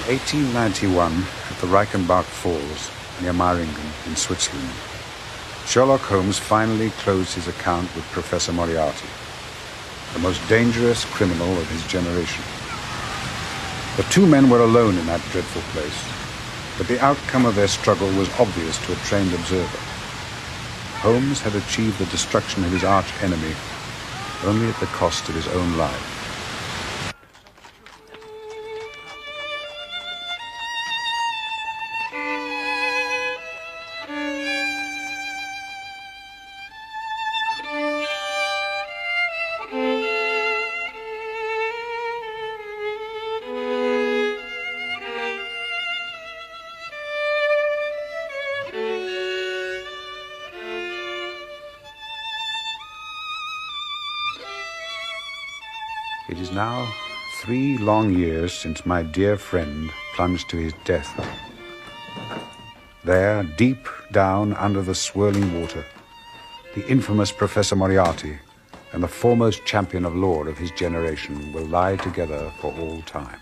1891, at the Reichenbach Falls, near Meiringen in Switzerland, Sherlock Holmes finally closed his account with Professor Moriarty, the most dangerous criminal of his generation. The two men were alone in that dreadful place, but the outcome of their struggle was obvious to a trained observer. Holmes had achieved the destruction of his arch-enemy only at the cost of his own life. It is now 3 long years since my dear friend plunged to his death. There, deep down under the swirling water, the infamous Professor Moriarty and the foremost champion of law of his generation will lie together for all time.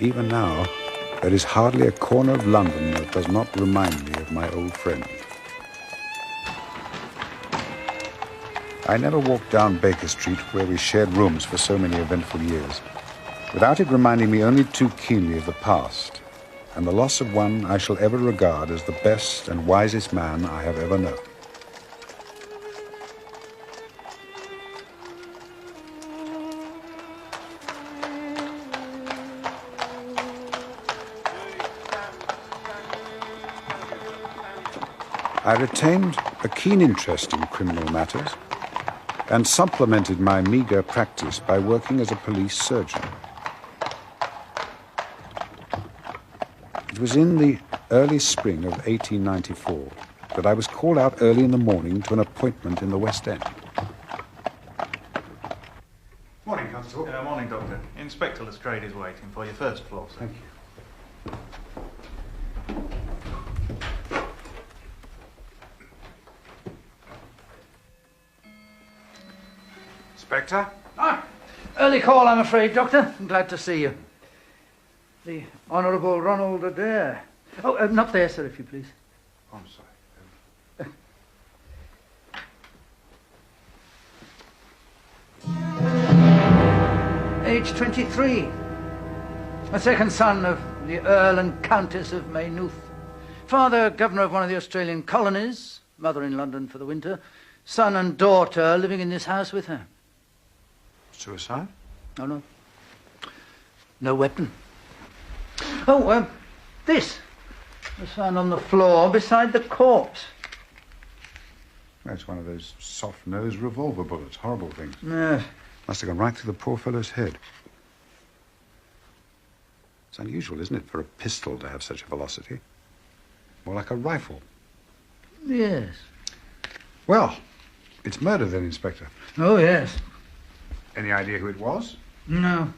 Even now, there is hardly a corner of London that does not remind me of my old friend. I never walked down Baker Street, where we shared rooms for so many eventful years, without it reminding me only too keenly of the past, and the loss of one I shall ever regard as the best and wisest man I have ever known. I retained a keen interest in criminal matters and supplemented my meager practice by working as a police surgeon. It was in the early spring of 1894 that I was called out early in the morning to an appointment in the West End. Morning, Constable. Morning, Doctor. Inspector Lestrade is waiting for you, first floor, sir. Thank you. Inspector? Early call, I'm afraid, Doctor. I'm glad to see you. The Honourable Ronald Adair. Oh, not there, sir, if you please. Oh, I'm sorry. Age 23. A second son of the Earl and Countess of Maynooth. Father, governor of one of the Australian colonies. Mother in London for the winter. Son and daughter living in this house with her. Suicide? Oh, no. No weapon. Oh, this was found on the floor beside the corpse. That's one of those soft-nosed revolver bullets. Horrible things. Yes. Must have gone right through the poor fellow's head. It's unusual, isn't it, for a pistol to have such a velocity? More like a rifle. Yes. Well, it's murder then, Inspector. Oh, yes. Any idea who it was? No.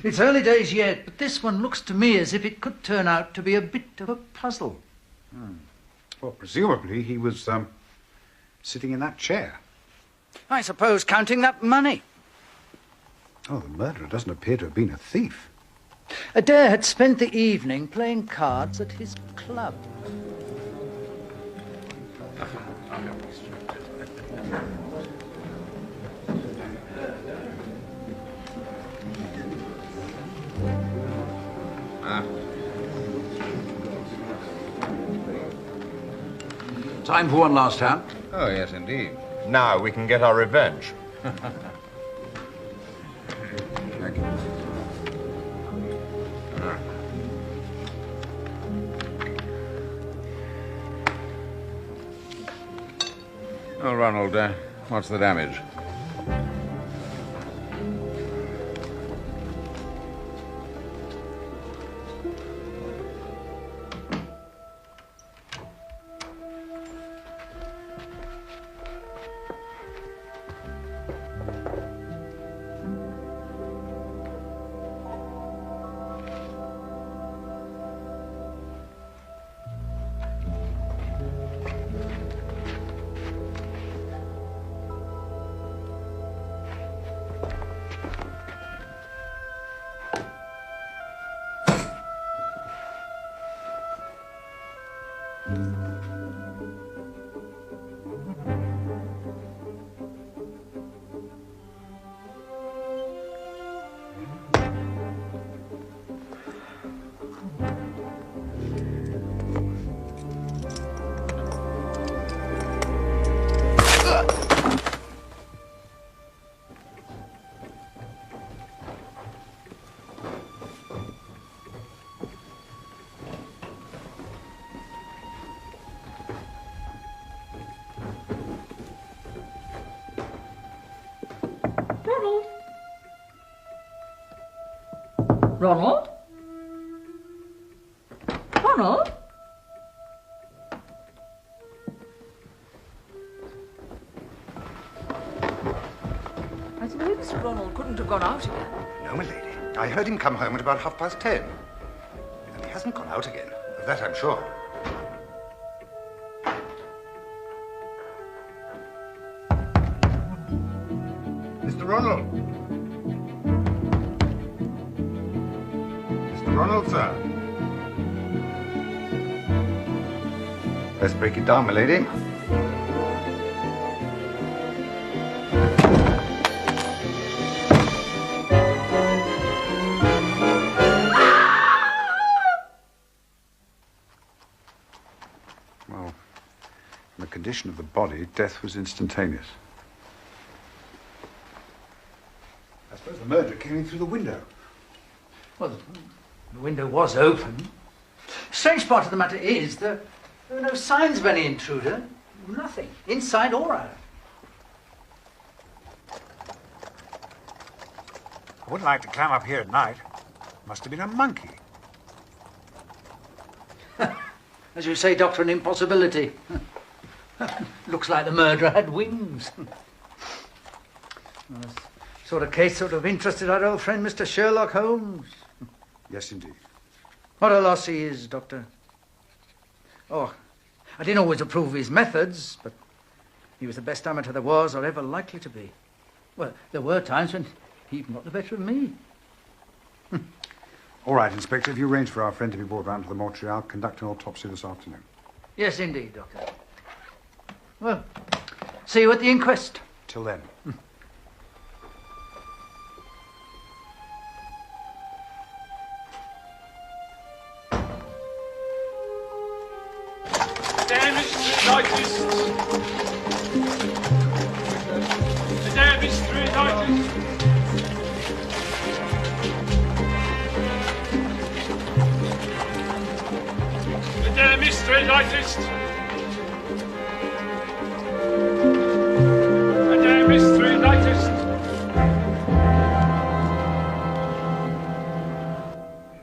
It's early days yet, but this one looks to me as if it could turn out to be a bit of a puzzle. Well, presumably he was, sitting in that chair. I suppose counting that money. Oh, the murderer doesn't appear to have been a thief. Adair had spent the evening playing cards at his club. Time for one last hand. Oh, yes, indeed. Now we can get our revenge. Thank you. Oh, Ronald, what's the damage? Ronald? Ronald? I suppose Mr. Ronald couldn't have gone out again. No, my lady. I heard him come home at about 10:30. And he hasn't gone out again. Of that I'm sure. Mr. Ronald. Mr. Ronald, sir. Let's break it down, my lady. Well, in the condition of the body, death was instantaneous. I suppose the murderer came in through the window. Well, the window was open. Strange part of the matter is that there were no signs of any intruder. Nothing, inside or out. I wouldn't like to climb up here at night. Must have been a monkey. As you say, Doctor, an impossibility. Looks like the murderer had wings. Well, sort of case sort of interested our old friend Mr. Sherlock Holmes. Yes, indeed. What a loss he is, Doctor. Oh, I didn't always approve of his methods, but he was the best amateur there was or ever likely to be. Well, there were times when he even got the better of me. All right, Inspector, if you arrange for our friend to be brought round to the mortuary, I'll conduct an autopsy this afternoon. Yes, indeed, Doctor. Well, see you at the inquest. Till then.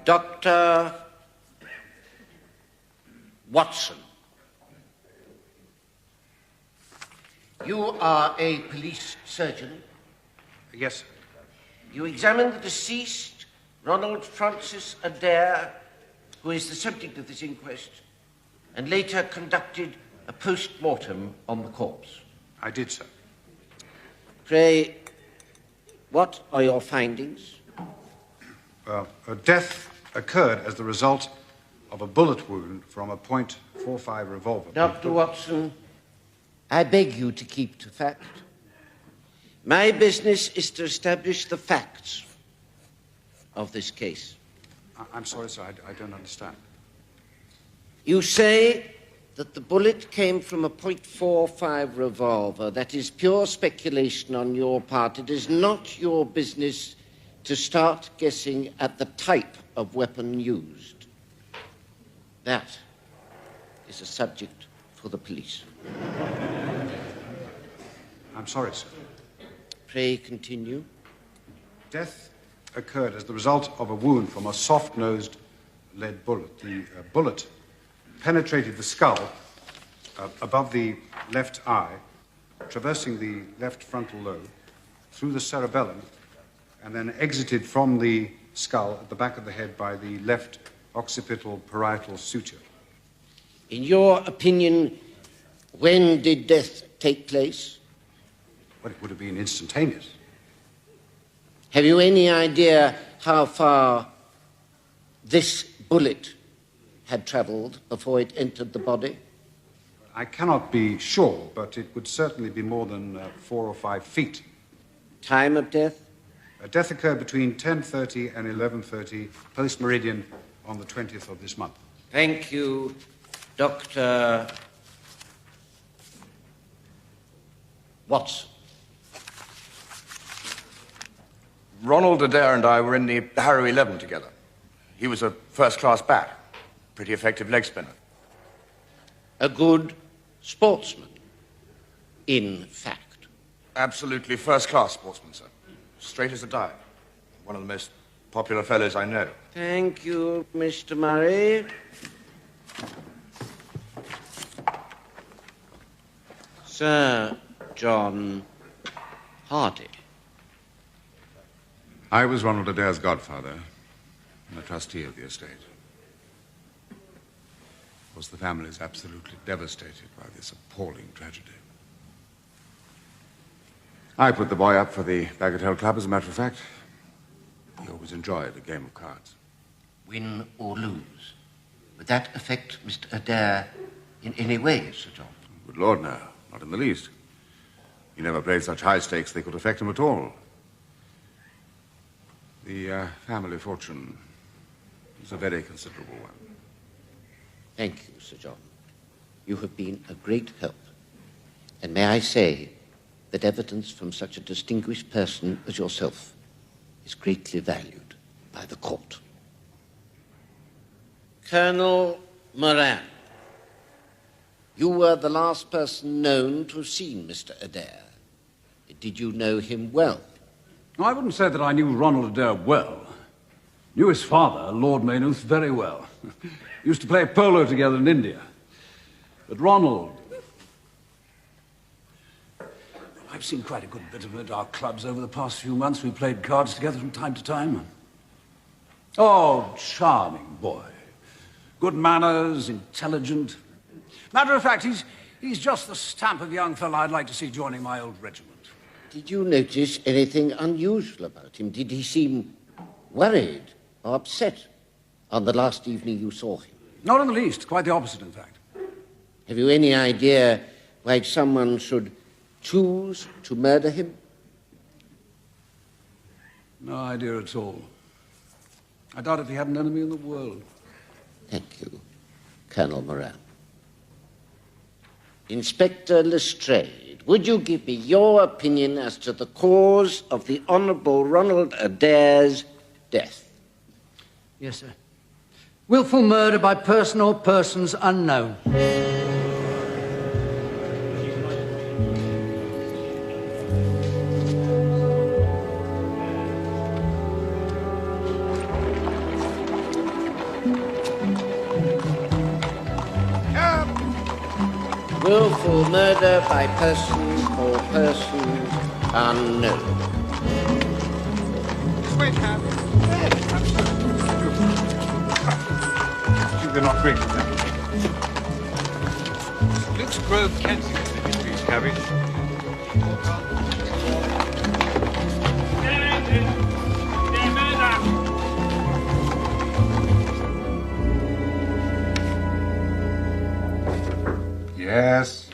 Dr. Watson, you are a police surgeon. Yes, sir. You examined the deceased, Ronald Francis Adair, who is the subject of this inquest, and later conducted a post-mortem on the corpse. I did, sir. Pray, what are your findings? A death occurred as the result of a bullet wound from a .45 revolver. Dr. Watson, I beg you to keep to fact. My business is to establish the facts of this case. I'm sorry, sir, I don't understand. You say that the bullet came from a .45 revolver. That is pure speculation on your part. It is not your business to start guessing at the type of weapon used. That is a subject for the police. I'm sorry, sir. Pray continue. Death occurred as the result of a wound from a soft-nosed lead bullet. The bullet penetrated the skull above the left eye, traversing the left frontal lobe, through the cerebellum, and then exited from the skull at the back of the head by the left occipital parietal suture. In your opinion, when did death take place? Well, it would have been instantaneous. Have you any idea how far this bullet had travelled before it entered the body? I cannot be sure, but it would certainly be more than 4 or 5 feet. Time of death? Death occurred between 10:30 and 11:30, post-meridian, on the 20th of this month. Thank you, Dr. Watson. Ronald Adair and I were in the Harrow 11 together. He was a first-class bat, pretty effective leg spinner. A good sportsman, in fact. Absolutely first-class sportsman, sir. Straight as a die. One of the most popular fellows I know. Thank you, Mr. Murray. Sir John Hardy. I was Ronald Adair's godfather and a trustee of the estate. Of course, the family is absolutely devastated by this appalling tragedy. I put the boy up for the Bagatelle Club, as a matter of fact. He always enjoyed a game of cards. Win or lose, would that affect Mr. Adair in any way, Sir John? Good Lord, no. Not in the least. He never played such high stakes they could affect him at all. The family fortune is a very considerable one. Thank you, Sir John. You have been a great help. And may I say that evidence from such a distinguished person as yourself is greatly valued by the court. Colonel Moran, you were the last person known to have seen Mr. Adair. Did you know him well? I wouldn't say that I knew Ronald Adair well. Knew his father, Lord Maynooth, very well. Used to play polo together in India. But Ronald... I've seen quite a good bit of him at our clubs over the past few months. We played cards together from time to time. Oh, charming boy. Good manners, intelligent. Matter of fact, he's just the stamp of young fellow I'd like to see joining my old regiment. Did you notice anything unusual about him? Did he seem worried or upset on the last evening you saw him? Not in the least. Quite the opposite, in fact. Have you any idea why someone should choose to murder him? No idea at all. I doubt if he had an enemy in the world. Thank you, Colonel Moran. Inspector Lestrade, would you give me your opinion as to the cause of the Honourable Ronald Adair's death? Yes, sir. Willful murder by person or persons unknown. Willful murder by person or persons unknown. Wait, Cab. They're not great. Luke's Grove, Kensington, if you please, cabby. Yes.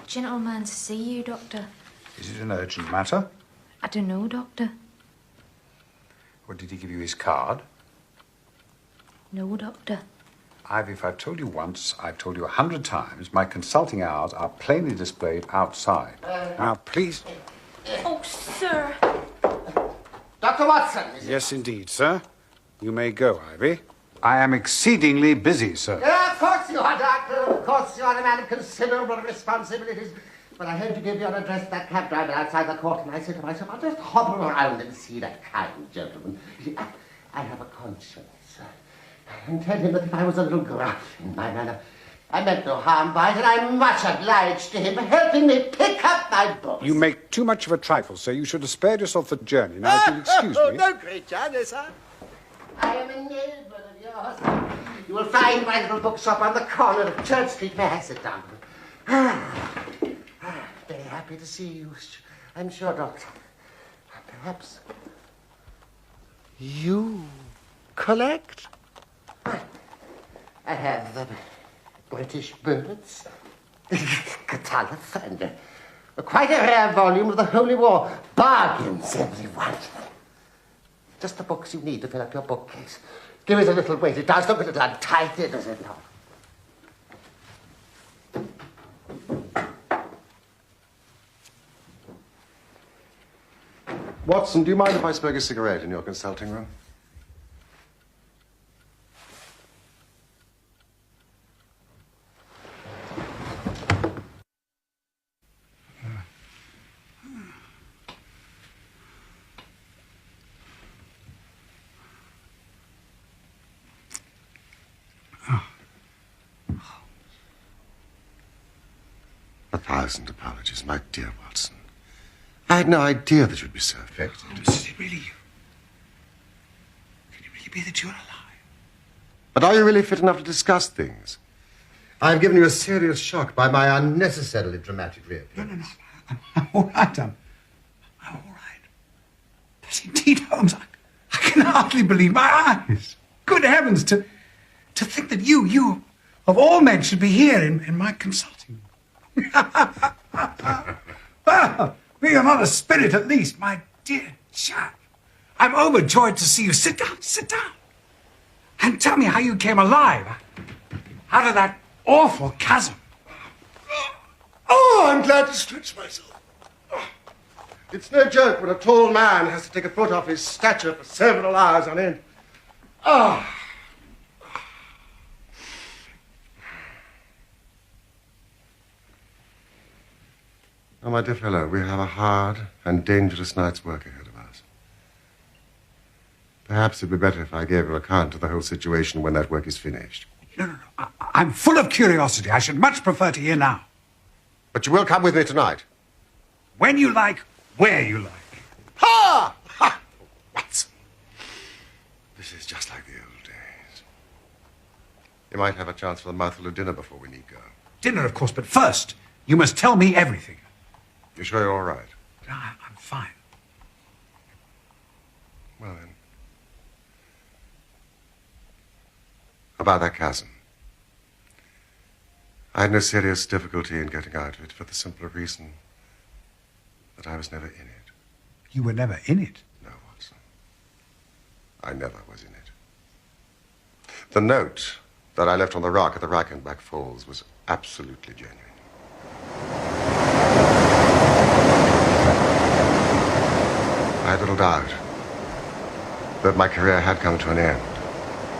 Gentleman to see you, Doctor. Is it an urgent matter? I don't know, Doctor. Or did he give you his card? No, Doctor. Ivy, if I've told you once, I've told you 100 times, my consulting hours are plainly displayed outside. Now, please. Oh, sir. Dr. Watson, is it? Yes, indeed, sir. You may go, Ivy. I am exceedingly busy, sir. Yeah, of course you are, Doctor. Of course you are a man of considerable responsibilities. But I heard you give your address to that cab driver outside the court, and I said to myself, I'll just hobble around and see that kind gentleman. You see, I have a conscience. And tell him that if I was a little gruff in my manner, I meant no harm by it, and I'm much obliged to him for helping me pick up my books. You make too much of a trifle, sir. You should have spared yourself the journey. Now, if you'll excuse me... No great journey, sir. I am a neighbour of yours. You will find my little bookshop on the corner of Church Street. May I sit down? Very happy to see you. I'm sure, Doctor. Perhaps you collect? I have British birds, Catullus, and quite a rare volume of the Holy War. Bargains, everyone. Just the books you need to fill up your bookcase. Give it a little weight. It does look a little untidy, does it not? Watson, do you mind if I smoke a cigarette in your consulting room? A thousand apologies, my dear Watson. I had no idea that you'd be so affected. Is it really you? Can it really be that you're alive? But are you really fit enough to discuss things? I have given you a serious shock by my unnecessarily dramatic reappearance. No. I'm all right. I'm all right. Yes, indeed, Holmes. I can hardly believe my eyes. Good heavens, to think that you, of all men, should be here in my consulting room. Well, being another spirit at least, my dear chap. I'm overjoyed to see you. Sit down. And tell me how you came alive out of that awful chasm. Oh, I'm glad to stretch myself. It's no joke when a tall man has to take a foot off his stature for several hours on end. Oh. Oh, my dear fellow, we have a hard and dangerous night's work ahead of us. Perhaps it'd be better if I gave an account of the whole situation when that work is finished. No. I'm full of curiosity. I should much prefer to hear now. But you will come with me tonight. When you like, where you like. Ha! Ha! Watson. This is just like the old days. You might have a chance for a mouthful of dinner before we need go. Dinner, of course, but first, you must tell me everything. You sure you're all right? I'm fine. Well, then. About that chasm. I had no serious difficulty in getting out of it for the simple reason that I was never in it. You were never in it? No, Watson. I never was in it. The note that I left on the rock at the Reichenbach Falls was absolutely genuine. I had little doubt that my career had come to an end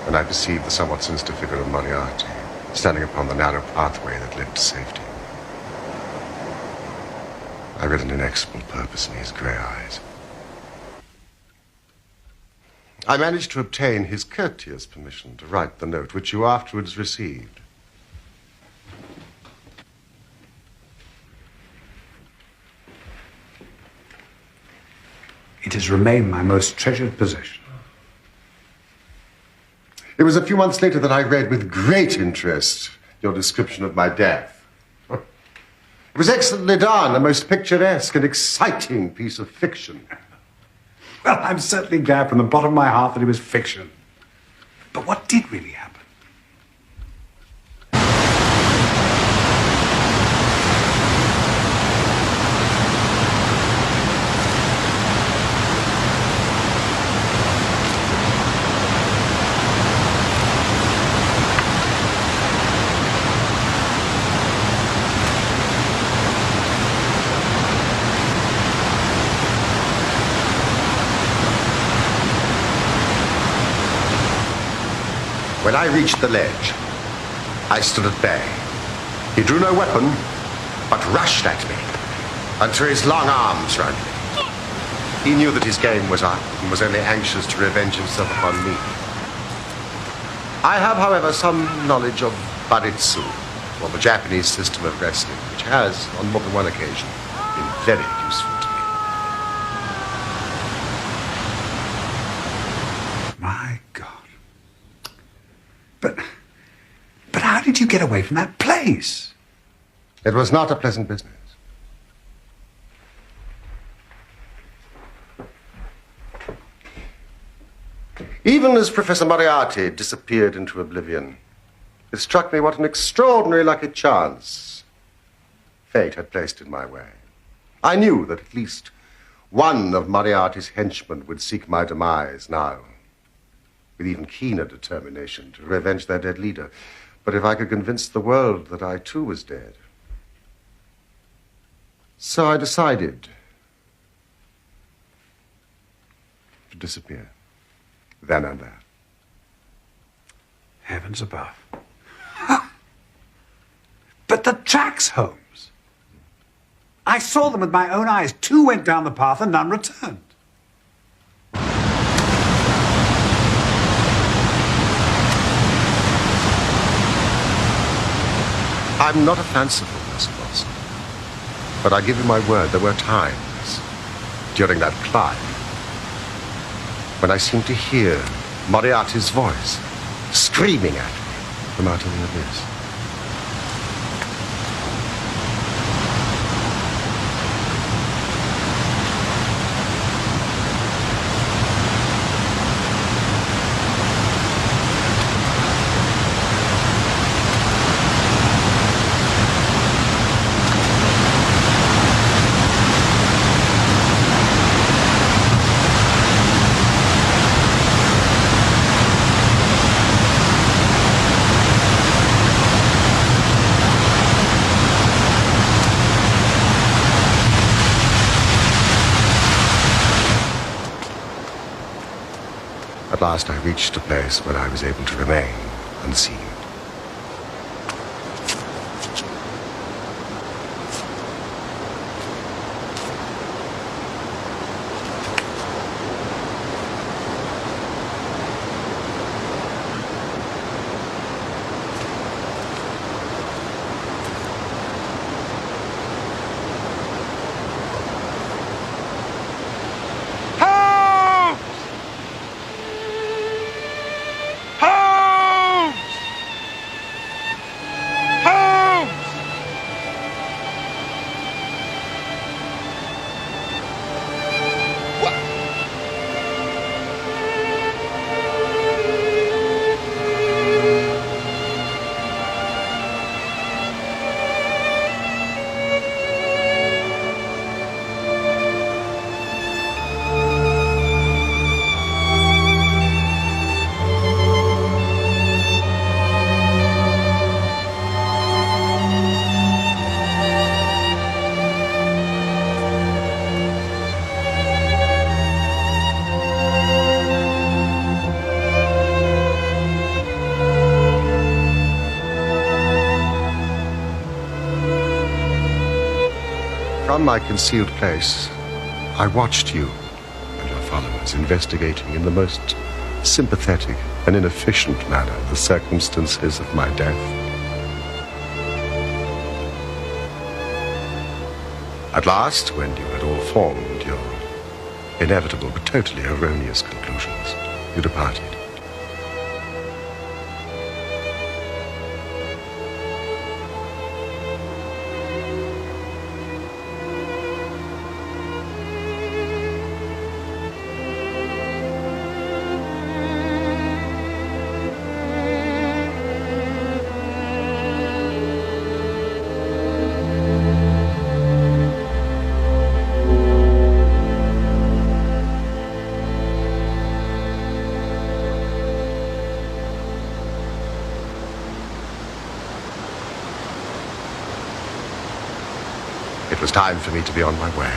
when I perceived the somewhat sinister figure of Moriarty standing upon the narrow pathway that led to safety. I read an inexorable purpose in his grey eyes. I managed to obtain his courteous permission to write the note, which you afterwards received. It has remained my most treasured possession. It was a few months later that I read with great interest your description of my death. It was excellently done, a most picturesque and exciting piece of fiction. Well, I'm certainly glad from the bottom of my heart that it was fiction. But what did really happen? When I reached the ledge, I stood at bay. He drew no weapon, but rushed at me and threw his long arms round me. He knew that his game was up and was only anxious to revenge himself upon me. I have, however, some knowledge of baritsu, or the Japanese system of wrestling, which has, on more than one occasion, been very useful to me. My God. But how did you get away from that place? It was not a pleasant business. Even as Professor Moriarty disappeared into oblivion, it struck me what an extraordinary lucky chance fate had placed in my way. I knew that at least one of Moriarty's henchmen would seek my demise now, with even keener determination to revenge their dead leader. But if I could convince the world that I too was dead... So I decided to disappear, then and there. Heavens above. But the tracks, Holmes. I saw them with my own eyes. 2 went down the path and none returned. I'm not a fanciful person, Watson. But I give you my word, there were times during that climb when I seemed to hear Moriarty's voice screaming at me from out of the abyss. At last I reached a place where I was able to remain unseen. From my concealed place, I watched you and your followers investigating in the most sympathetic and inefficient manner the circumstances of my death. At last, when you had all formed your inevitable but totally erroneous conclusions, you departed. It was time for me to be on my way.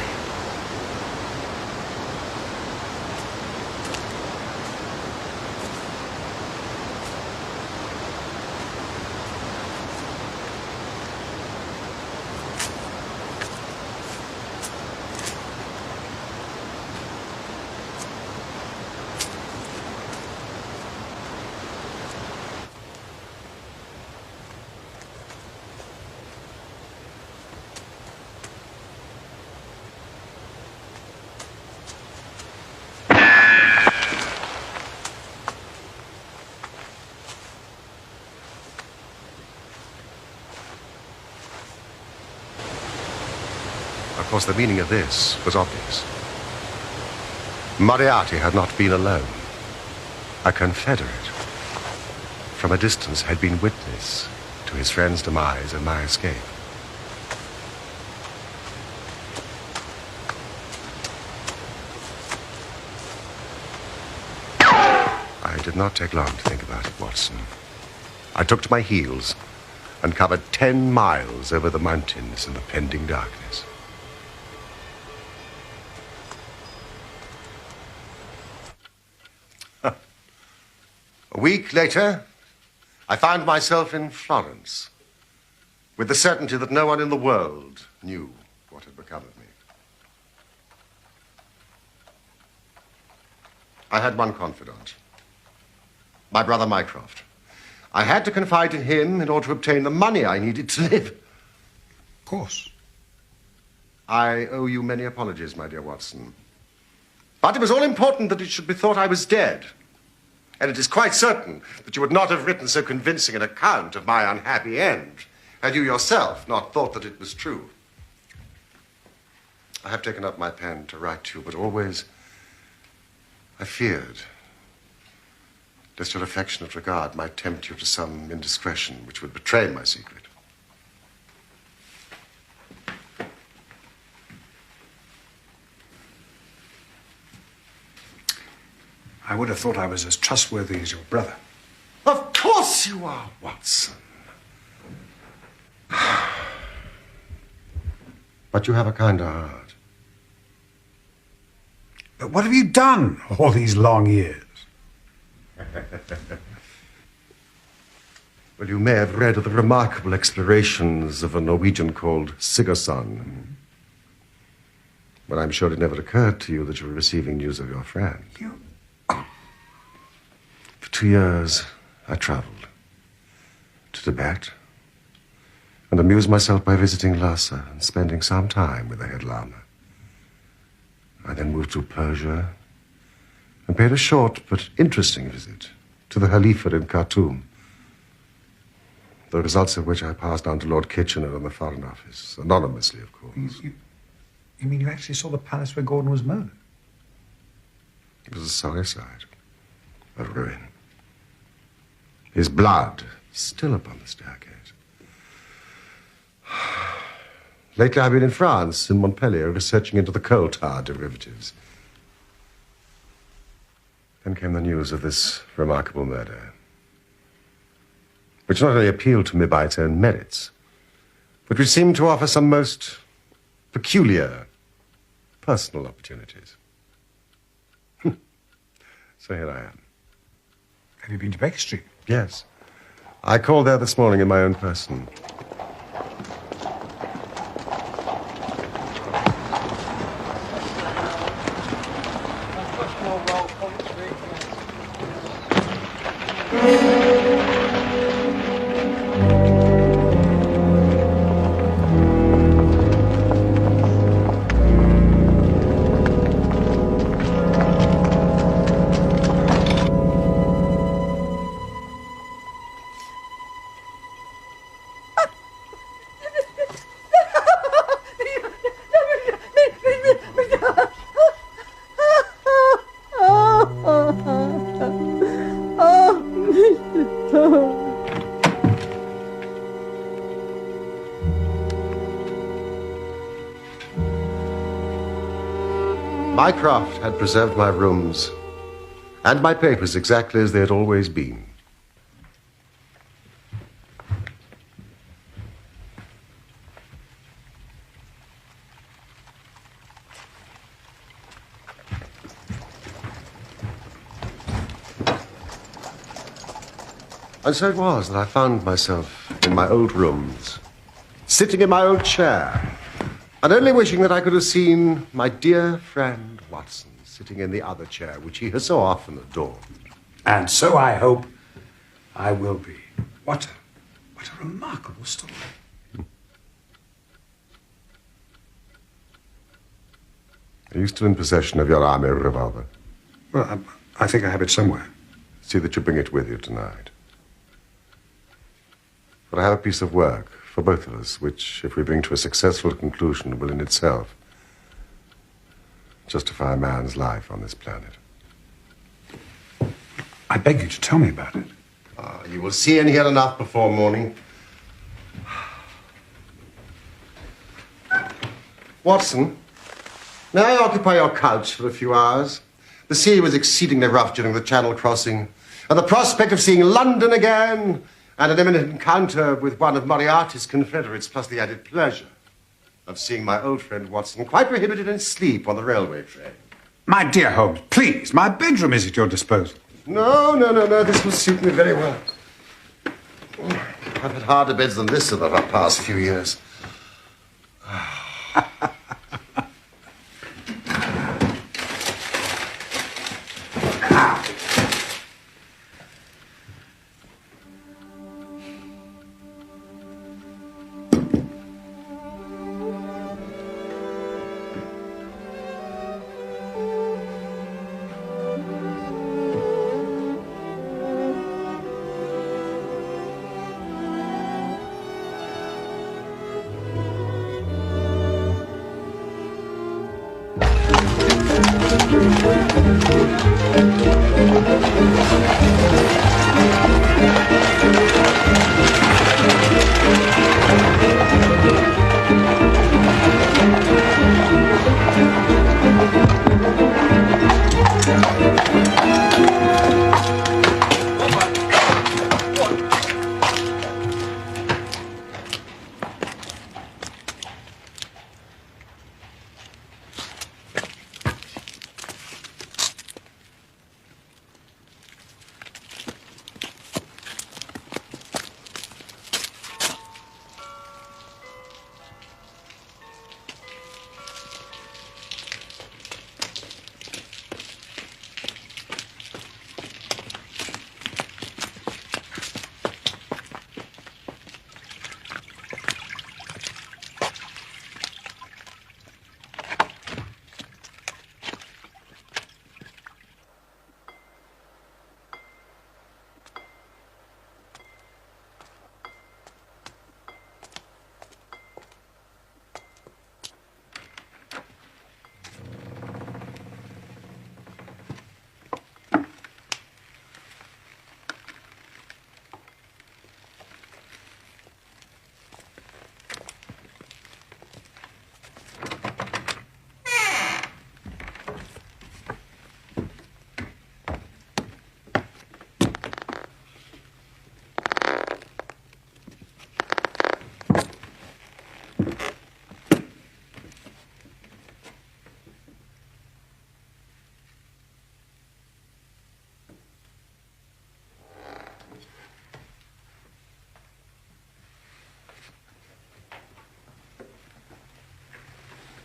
Of course, the meaning of this was obvious. Moriarty had not been alone. A confederate, from a distance, had been witness to his friend's demise and my escape. I did not take long to think about it, Watson. I took to my heels and covered 10 miles over the mountains in the pending darkness. A week later, I found myself in Florence, with the certainty that no one in the world knew what had become of me. I had one confidant, my brother Mycroft. I had to confide in him in order to obtain the money I needed to live. Of course. I owe you many apologies, my dear Watson. But it was all important that it should be thought I was dead. And it is quite certain that you would not have written so convincing an account of my unhappy end had you yourself not thought that it was true. I have taken up my pen to write to you, but always I feared lest your affectionate regard might tempt you to some indiscretion which would betray my secret. I would have thought I was as trustworthy as your brother. Of course you are, Watson. But you have a kinder heart. But what have you done all these long years? Well, you may have read of the remarkable explorations of a Norwegian called Sigurdsson. But I'm sure it never occurred to you that you were receiving news of your friend. For 2 years, I traveled to Tibet and amused myself by visiting Lhasa and spending some time with the head lama. I then moved to Persia and paid a short but interesting visit to the Khalifa in Khartoum, the results of which I passed on to Lord Kitchener and the Foreign Office, anonymously, of course. You mean you actually saw the palace where Gordon was murdered? It was a sorry sight, a ruin. His blood still upon the staircase. Lately I've been in France, in Montpellier, researching into the coal tar derivatives. Then came the news of this remarkable murder, which not only appealed to me by its own merits, but which seemed to offer some most peculiar personal opportunities. So here I am. Have you been to Baker Street? Yes. I called there this morning in my own person. Mycroft had preserved my rooms and my papers exactly as they had always been. And so it was that I found myself in my old rooms, sitting in my old chair, and only wishing that I could have seen my dear friend Watson sitting in the other chair, which he has so often adored. And so I hope I will be. What a remarkable story. Are you still in possession of your army revolver? Well, I think I have it somewhere. See that you bring it with you tonight. For I have a piece of work for both of us, which, if we bring to a successful conclusion, will in itself justify a man's life on this planet. I beg you to tell me about it. You will see and hear enough before morning. Watson, may I occupy your couch for a few hours? The sea was exceedingly rough during the Channel crossing, and the prospect of seeing London again and an imminent encounter with one of Moriarty's confederates, plus the added pleasure of seeing my old friend Watson quite prohibited in sleep on the railway train. My dear Holmes, please, my bedroom is at your disposal. No, this will suit me very well. I've had harder beds than this over the past few years.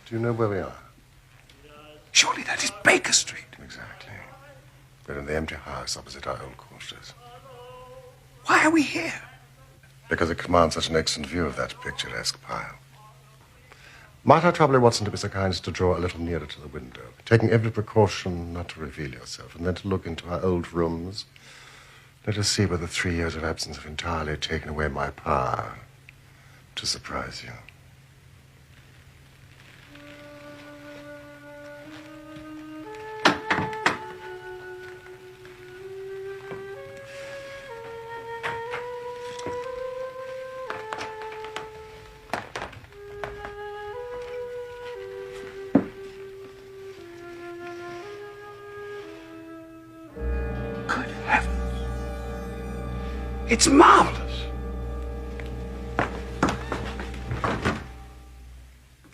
Do you know where we are? Surely that is Baker Street. Exactly. We're in the empty house opposite our old quarters. Why are we here? Because it commands such an excellent view of that picturesque pile. Might I trouble you, Watson, to be so kind as to draw a little nearer to the window, taking every precaution not to reveal yourself, and then to look into our old rooms? Let us see whether 3 years of absence have entirely taken away my power to surprise you. It's marvelous.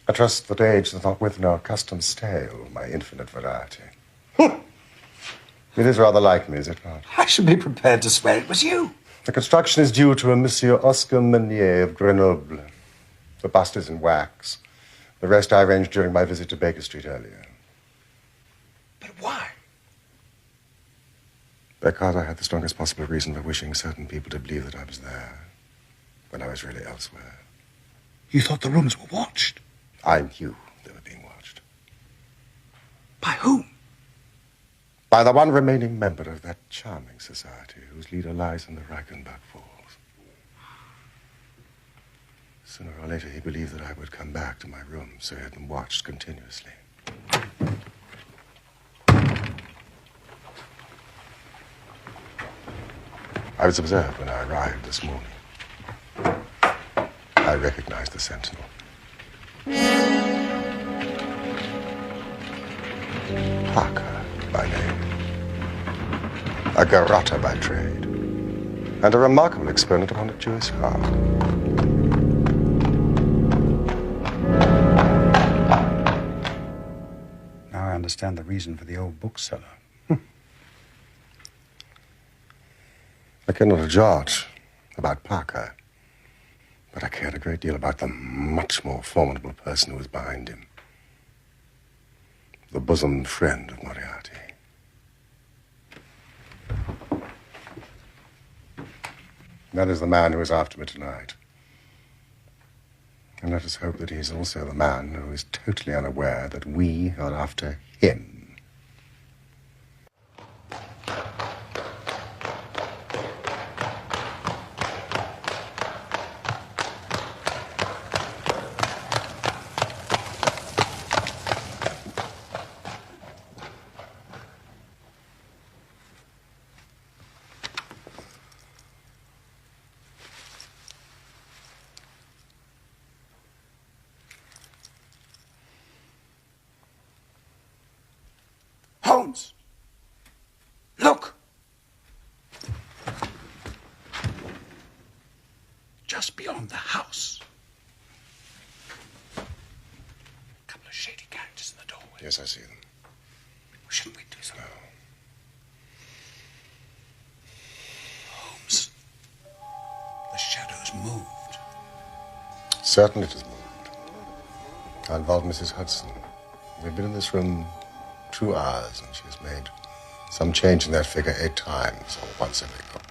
I trust that age does not wither our custom stale, my infinite variety. It is rather like me, is it not? I should be prepared to swear it was you. The construction is due to a Monsieur Oscar Meunier of Grenoble. The bust is in wax. The rest I arranged during my visit to Baker Street earlier. But why? Because I had the strongest possible reason for wishing certain people to believe that I was there when I was really elsewhere. You thought the rooms were watched? I knew they were being watched. By whom? By the one remaining member of that charming society whose leader lies in the Reichenbach Falls. Sooner or later, he believed that I would come back to my room, so he had them watched continuously. I was observed when I arrived this morning. I recognized the sentinel. Parker by name. A garrotter by trade. And a remarkable exponent upon the Jewish heart. Now I understand the reason for the old bookseller. I cared not a jot about Parker, but I cared a great deal about the much more formidable person who was behind him. The bosom friend of Moriarty. That is the man who is after me tonight. And let us hope that he is also the man who is totally unaware that we are after him. Holmes! Look! Just beyond the house. A couple of shady characters in the doorway. Yes, I see them. Shouldn't we do so? No. Holmes. The shadow's moved. Certainly it has moved. I involved Mrs. Hudson. We've been in this room 2 hours, and she has made some change in that figure 8 times, or once every hour.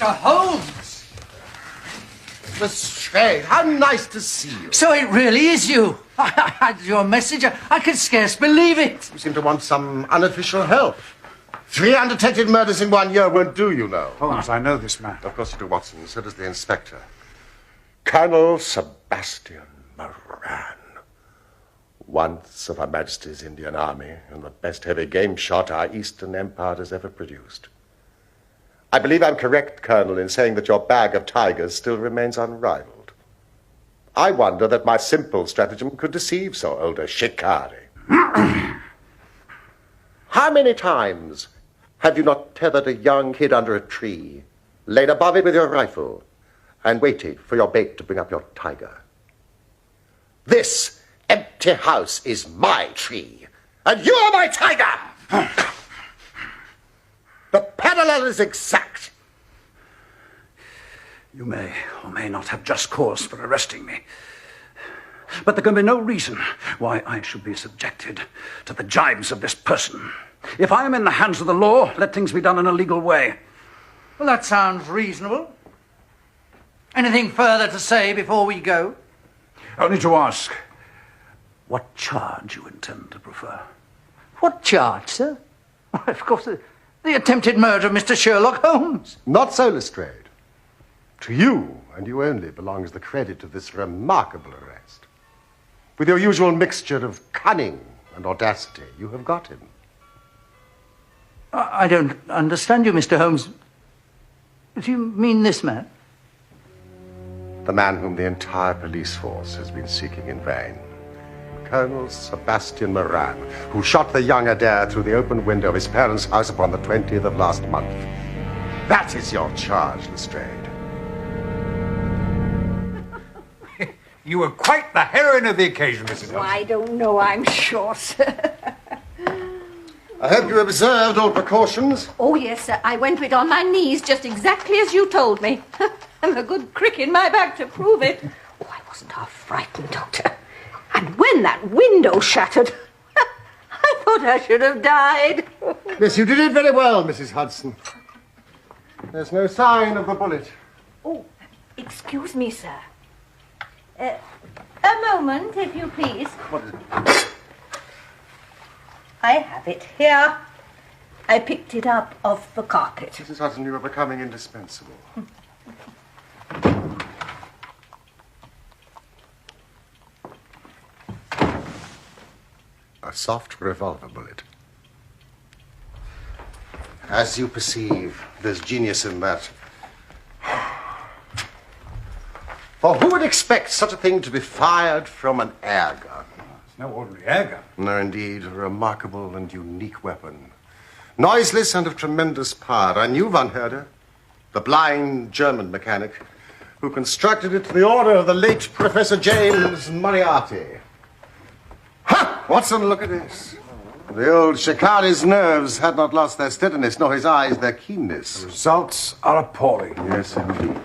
Mr. Holmes! Lestrade, how nice to see you. So it really is you. I had your message. I could scarce believe it. You seem to want some unofficial help. 3 undetected murders in 1 year won't do, you know. Holmes, I know this man. Of course you do, Watson. So does the inspector. Colonel Sebastian Moran. Once of Her Majesty's Indian Army and the best heavy game shot our Eastern Empire has ever produced. I believe I'm correct, Colonel, in saying that your bag of tigers still remains unrivaled. I wonder that my simple stratagem could deceive so old a shikari. How many times have you not tethered a young kid under a tree, laid above it with your rifle, and waited for your bait to bring up your tiger? This empty house is my tree, and you are my tiger! The parallel is exact. You may or may not have just cause for arresting me. But there can be no reason why I should be subjected to the jibes of this person. If I am in the hands of the law, let things be done in a legal way. Well, that sounds reasonable. Anything further to say before we go? Only to ask what charge you intend to prefer. What charge, sir? Why, of course, the attempted murder of Mr. Sherlock Holmes. Not so, Lestrade. To you, and you only, belongs the credit of this remarkable arrest. With your usual mixture of cunning and audacity, you have got him. I don't understand you, Mr. Holmes. Do you mean this man? The man whom the entire police force has been seeking in vain. Colonel Sebastian Moran, who shot the young Adair through the open window of his parents' house upon the 20th of last month. That is your charge, Lestrade. You were quite the heroine of the occasion, Mrs. Holmes. I don't know, I'm sure, sir. I hope you observed all precautions. Oh, yes, sir. I went to it on my knees, just exactly as you told me. And a good crick in my back to prove it. Oh, I wasn't half frightened, Doctor. And when that window shattered, I thought I should have died. Yes, you did it very well, Mrs. Hudson. There's no sign of the bullet. Oh, excuse me, sir. A moment, if you please. What is it? I have it here. I picked it up off the carpet. Mrs. Hudson, you are becoming indispensable. A soft revolver bullet. As you perceive, there's genius in that. For who would expect such a thing to be fired from an air gun? It's no ordinary air gun. No, indeed, a remarkable and unique weapon. Noiseless and of tremendous power. I knew Von Herder, the blind German mechanic, who constructed it to the order of the late Professor James Moriarty. Ha! Watson, look at this. The old shikari's nerves had not lost their steadiness, nor his eyes their keenness. The results are appalling. Yes, indeed.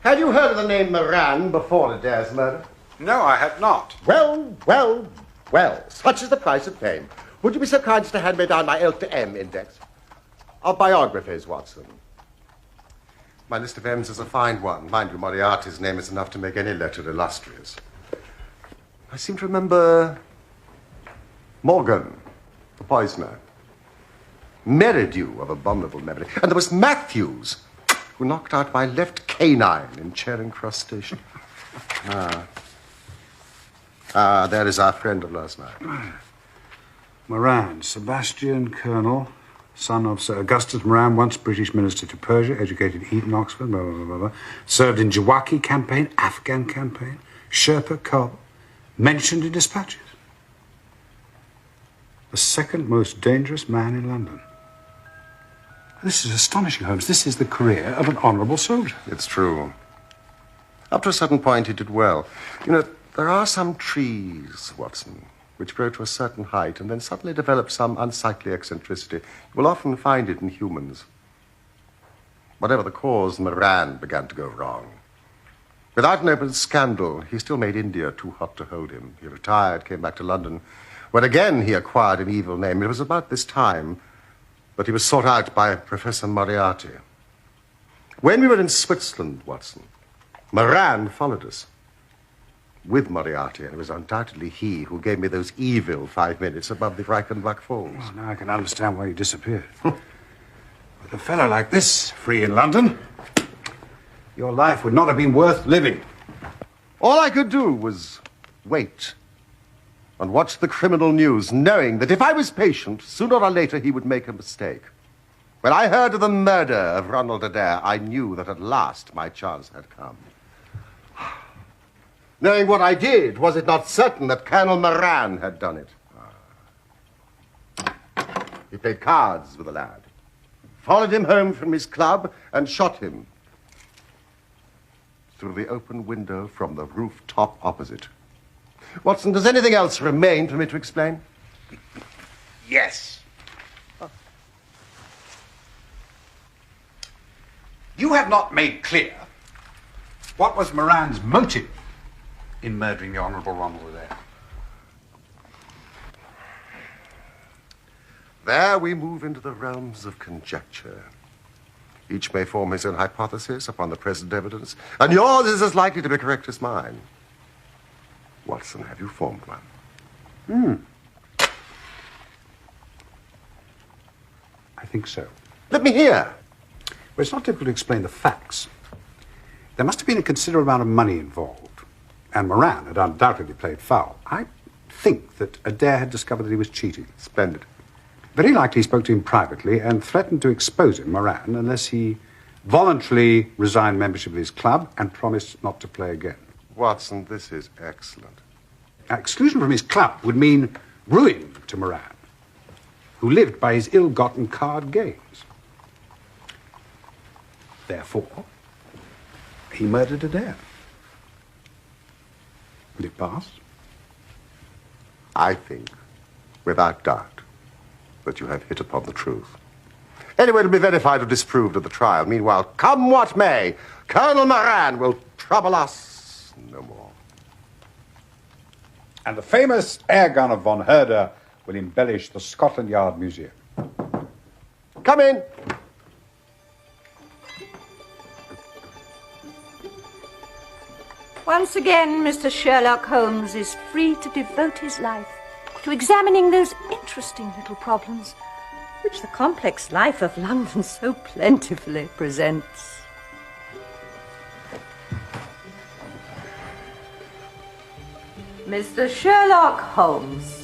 Had you heard of the name Moran before Adair's murder? No, I had not. Well, well, well. Such is the price of fame. Would you be so kind as to hand me down my L to M index? Of biographies, Watson. My list of M's is a fine one. Mind you, Moriarty's name is enough to make any letter illustrious. I seem to remember Morgan, the poisoner. Merridew of abominable memory. And there was Matthews, who knocked out my left canine in Charing Cross Station. There is our friend of last night. Moran, Sebastian, Colonel, son of Sir Augustus Moran, once British Minister to Persia, educated Eton, Oxford, blah, blah, blah, blah. Served in Jawaki campaign, Afghan campaign, Sherpa, Kabul, mentioned in dispatches. The second most dangerous man in London. This is astonishing, Holmes. This is the career of an honourable soldier. It's true. Up to a certain point, he did well. You know, there are some trees, Watson, which grow to a certain height and then suddenly develop some unsightly eccentricity. You will often find it in humans. Whatever the cause, Moran began to go wrong. Without an open scandal, he still made India too hot to hold him. He retired, came back to London, where again he acquired an evil name. It was about this time but he was sought out by Professor Moriarty. When we were in Switzerland, Watson, Moran followed us with Moriarty, and it was undoubtedly he who gave me those evil 5 minutes above the Reichenbach Falls. Well, now I can understand why you disappeared. With a fellow like this free in London, your life would not have been worth living. All I could do was wait and watch the criminal news, knowing that if I was patient, sooner or later he would make a mistake. When I heard of the murder of Ronald Adair, I knew that at last my chance had come. Knowing what I did, was it not certain that Colonel Moran had done it? He played cards with the lad, followed him home from his club, and shot him through the open window from the rooftop opposite. Watson, does anything else remain for me to explain? Yes. You have not made clear what was Moran's motive in murdering the Honourable Ronald Adair. There we move into the realms of conjecture. Each may form his own hypothesis upon the present evidence, and yours is as likely to be correct as mine. Watson, have you formed one? I think so. Let me hear. Well, it's not difficult to explain the facts. There must have been a considerable amount of money involved, and Moran had undoubtedly played foul. I think that Adair had discovered that he was cheating. Splendid. Very likely he spoke to him privately and threatened to expose him, Moran, unless he voluntarily resigned membership of his club and promised not to play again. Watson, this is excellent. Exclusion from his club would mean ruin to Moran, who lived by his ill-gotten card games. Therefore, he murdered Adair. Will it pass? I think, without doubt, that you have hit upon the truth. Anyway, it'll be verified or disproved at the trial. Meanwhile, come what may, Colonel Moran will trouble us no more. And the famous air gun of von Herder will embellish the Scotland Yard Museum. Come in. Once again, Mr. Sherlock Holmes is free to devote his life to examining those interesting little problems which the complex life of London so plentifully presents. Mr. Sherlock Holmes.